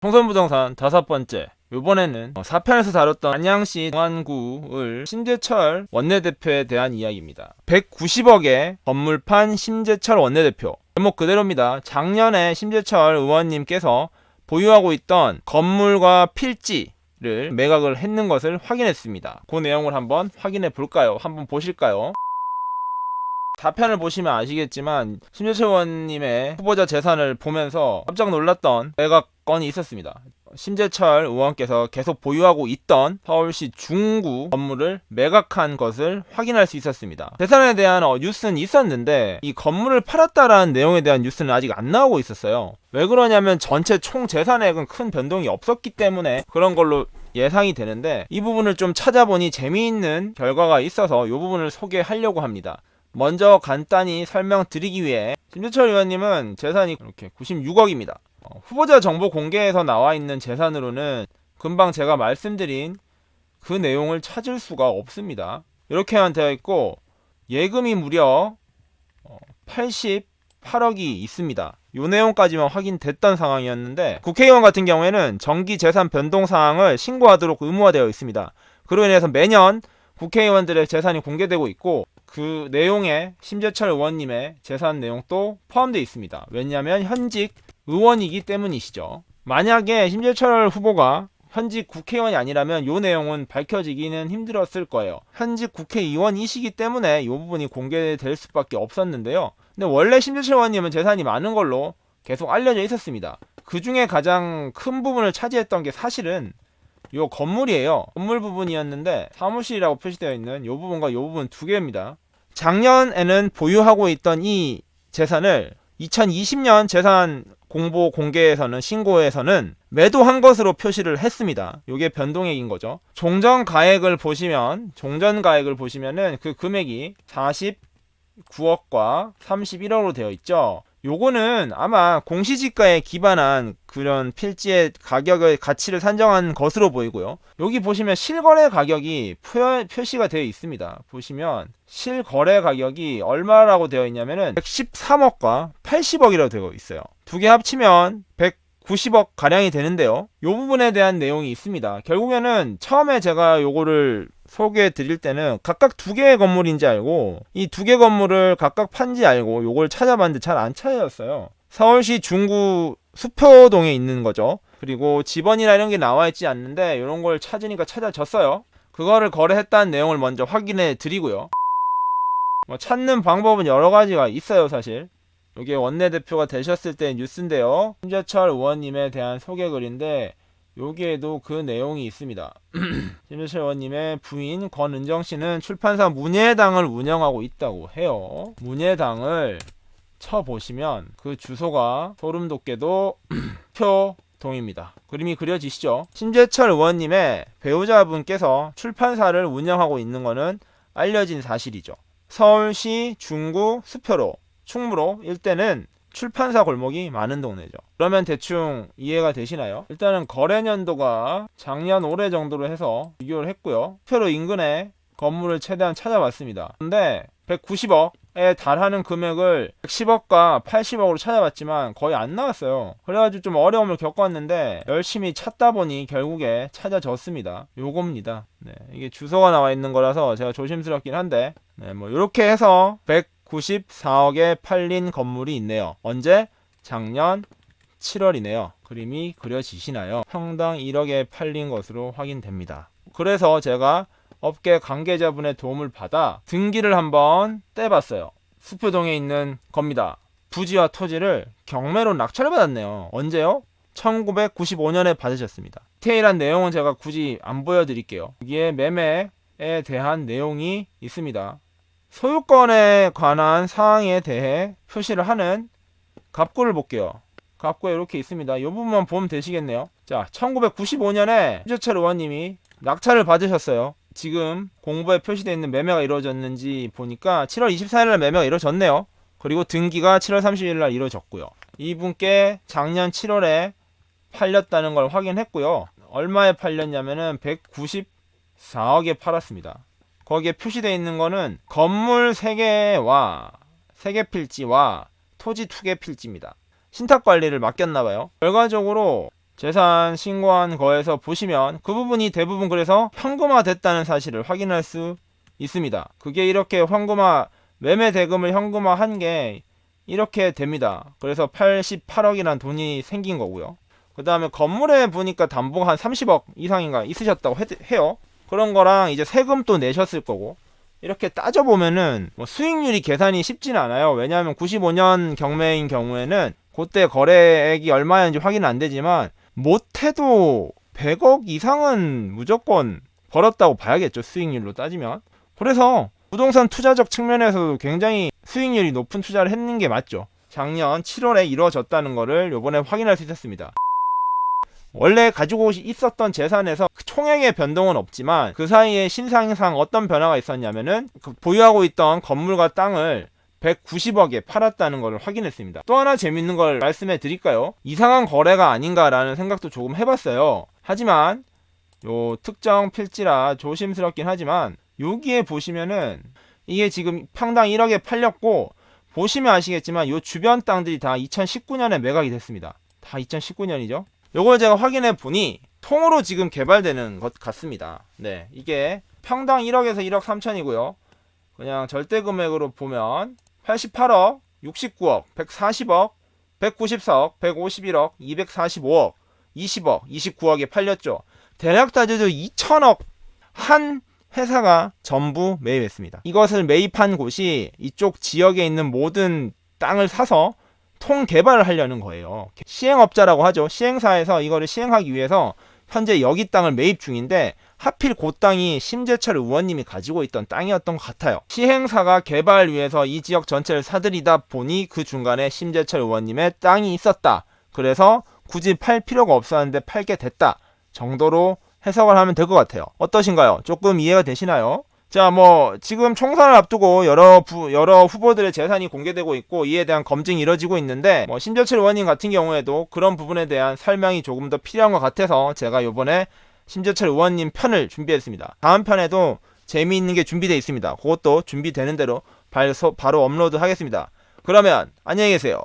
청선부동산 5번째, 요번에는 4편에서 다뤘던 안양시 동안구을 심재철 원내대표에 대한 이야기입니다. 190억의 건물판 심재철 원내대표, 제목 그대로입니다. 작년에 심재철 의원님께서 보유하고 있던 건물과 필지를 매각을 했는 것을 확인했습니다. 그 내용을 한번 확인해 볼까요? 한번 보실까요? 4편을 보시면 아시겠지만 심재철 의원님의 후보자 재산을 보면서 깜짝 놀랐던 매각건이 있었습니다. 심재철 의원께서 계속 보유하고 있던 서울시 중구 건물을 매각한 것을 확인할 수 있었습니다. 재산에 대한 뉴스는 있었는데 이 건물을 팔았다라는 내용에 대한 뉴스는 아직 안 나오고 있었어요. 왜 그러냐면 전체 총 재산액은 큰 변동이 없었기 때문에 그런 걸로 예상이 되는데, 이 부분을 좀 찾아보니 재미있는 결과가 있어서 이 부분을 소개하려고 합니다. 먼저 간단히 설명드리기 위해 심재철 의원님은 재산이 이렇게 96억입니다. 후보자 정보 공개에서 나와 있는 재산으로는 금방 제가 말씀드린 그 내용을 찾을 수가 없습니다. 이렇게만 되어 있고 예금이 무려 88억이 있습니다. 이 내용까지만 확인됐던 상황이었는데, 국회의원 같은 경우에는 정기 재산 변동 사항을 신고하도록 의무화되어 있습니다. 그로 인해서 매년 국회의원들의 재산이 공개되고 있고 그 내용에 심재철 의원님의 재산 내용도 포함되어 있습니다. 왜냐하면 현직 의원이기 때문이시죠. 만약에 심재철 후보가 현직 국회의원이 아니라면 이 내용은 밝혀지기는 힘들었을 거예요. 현직 국회의원이시기 때문에 이 부분이 공개될 수밖에 없었는데요. 근데 원래 심재철 의원님은 재산이 많은 걸로 계속 알려져 있었습니다. 그 중에 가장 큰 부분을 차지했던 게 사실은 요 건물이에요. 건물 부분이었는데 사무실이라고 표시되어 있는 요 부분과 요 부분 두 개입니다. 작년에는 보유하고 있던 이 재산을 2020년 재산 공보 공개에서는, 신고에서는 매도한 것으로 표시를 했습니다. 요게 변동액인 거죠. 종전가액을 보시면은 그 금액이 49억과 31억으로 되어 있죠. 요거는 아마 공시지가에 기반한 그런 필지의 가격의 가치를 산정한 것으로 보이고요. 여기 보시면 실거래 가격이 표시가 되어 있습니다. 보시면 실거래 가격이 얼마라고 되어 있냐면은 113억과 80억이라고 되어 있어요. 두 개 합치면 190억 가량이 되는데요. 요 부분에 대한 내용이 있습니다. 결국에는 처음에 제가 요거를 소개해 드릴 때는 각각 두 개의 건물인지 알고 이 두 개 건물을 각각 판지 알고 요걸 찾아봤는데 잘 안 찾아졌어요. 서울시 중구 수표동에 있는 거죠. 그리고 집원이나 이런 게 나와 있지 않는데 이런 걸 찾으니까 찾아졌어요. 그거를 거래했다는 내용을 먼저 확인해 드리고요. 찾는 방법은 여러 가지가 있어요. 사실 이게 원내대표가 되셨을 때 뉴스인데요. 심재철 의원님에 대한 소개글인데 여기에도 그 내용이 있습니다. 심재철 의원님의 부인 권은정씨는 출판사 문예당을 운영하고 있다고 해요. 문예당을 쳐보시면 그 주소가 소름 돋게도 수표동입니다. 그림이 그려지시죠? 심재철 의원님의 배우자분께서 출판사를 운영하고 있는 것은 알려진 사실이죠. 서울시 중구 수표로 충무로 일대는 출판사 골목이 많은 동네죠. 그러면 대충 이해가 되시나요? 일단은 거래 년도가 작년 올해 정도로 해서 비교를 했고요. 수표로 인근에 건물을 최대한 찾아봤습니다. 근데 190억에 달하는 금액을 110억과 80억으로 찾아봤지만 거의 안 나왔어요. 그래가지고 좀 어려움을 겪었는데 열심히 찾다 보니 결국에 찾아졌습니다. 요겁니다. 네, 이게 주소가 나와 있는 거라서 제가 조심스럽긴 한데, 네, 뭐 이렇게 해서 194억에 팔린 건물이 있네요. 언제? 작년 7월이네요. 그림이 그려지시나요? 평당 1억에 팔린 것으로 확인됩니다. 그래서 제가 업계 관계자분의 도움을 받아 등기를 한번 떼봤어요. 수표동에 있는 겁니다. 부지와 토지를 경매로 낙찰을 받았네요. 언제요? 1995년에 받으셨습니다. 디테일한 내용은 제가 굳이 안 보여드릴게요. 여기에 매매에 대한 내용이 있습니다. 소유권에 관한 사항에 대해 표시를 하는 갑구를 볼게요. 갑구에 이렇게 있습니다. 이 부분만 보면 되시겠네요. 자, 1995년에 심재철 의원님이 낙찰을 받으셨어요. 지금 공보에 표시되어 있는 매매가 이루어졌는지 보니까 7월 24일날 매매가 이루어졌네요. 그리고 등기가 7월 30일날 이루어졌고요. 이분께 작년 7월에 팔렸다는 걸 확인했고요. 얼마에 팔렸냐면은 194억에 팔았습니다. 거기에 표시되어 있는 거는 건물 3개와 3개 필지와 토지 2개 필지입니다. 신탁관리를 맡겼나봐요. 결과적으로 재산 신고한 거에서 보시면 그 부분이 대부분 그래서 현금화 됐다는 사실을 확인할 수 있습니다. 그게 이렇게 현금화, 매매 대금을 현금화한 게 이렇게 됩니다. 그래서 88억이란 돈이 생긴 거고요. 그 다음에 건물에 보니까 담보가 한 30억 이상인가 있으셨다고 해요. 그런 거랑 이제 세금 또 내셨을 거고, 이렇게 따져보면은 뭐 수익률이 계산이 쉽지는 않아요. 왜냐하면 95년 경매인 경우에는 그때 거래액이 얼마였는지 확인은 안 되지만 못해도 100억 이상은 무조건 벌었다고 봐야겠죠, 수익률로 따지면. 그래서 부동산 투자적 측면에서도 굉장히 수익률이 높은 투자를 했는 게 맞죠. 작년 7월에 이루어졌다는 거를 요번에 확인할 수 있었습니다. 원래 가지고 있었던 재산에서 총액의 변동은 없지만 그 사이에 신상상 어떤 변화가 있었냐면은 그 보유하고 있던 건물과 땅을 190억에 팔았다는 것을 확인했습니다. 또 하나 재밌는 걸 말씀해 드릴까요? 이상한 거래가 아닌가라는 생각도 조금 해봤어요. 하지만 요 특정 필지라 조심스럽긴 하지만 여기에 보시면은 이게 지금 평당 1억에 팔렸고, 보시면 아시겠지만 요 주변 땅들이 다 2019년에 매각이 됐습니다. 다 2019년이죠. 요걸 제가 확인해 보니 통으로 지금 개발되는 것 같습니다. 네, 이게 평당 1억에서 1억 3천이고요. 그냥 절대 금액으로 보면 88억, 69억, 140억, 194억, 151억, 245억, 20억, 29억에 팔렸죠. 대략 따져도 2천억 한 회사가 전부 매입했습니다. 이것을 매입한 곳이 이쪽 지역에 있는 모든 땅을 사서 통개발을 하려는 거예요. 시행업자라고 하죠. 시행사에서 이거를 시행하기 위해서 현재 여기 땅을 매입 중인데 하필 그 땅이 심재철 의원님이 가지고 있던 땅이었던 것 같아요. 시행사가 개발을 위해서 이 지역 전체를 사들이다 보니 그 중간에 심재철 의원님의 땅이 있었다. 그래서 굳이 팔 필요가 없었는데 팔게 됐다 정도로 해석을 하면 될 것 같아요. 어떠신가요? 조금 이해가 되시나요? 자, 뭐 지금 총선을 앞두고 여러 후보들의 재산이 공개되고 있고 이에 대한 검증이 이뤄지고 있는데, 뭐 심재철 의원님 같은 경우에도 그런 부분에 대한 설명이 조금 더 필요한 것 같아서 제가 요번에 심재철 의원님 편을 준비했습니다. 다음 편에도 재미있는 게 준비되어 있습니다. 그것도 준비되는 대로 바로 업로드 하겠습니다. 그러면 안녕히 계세요.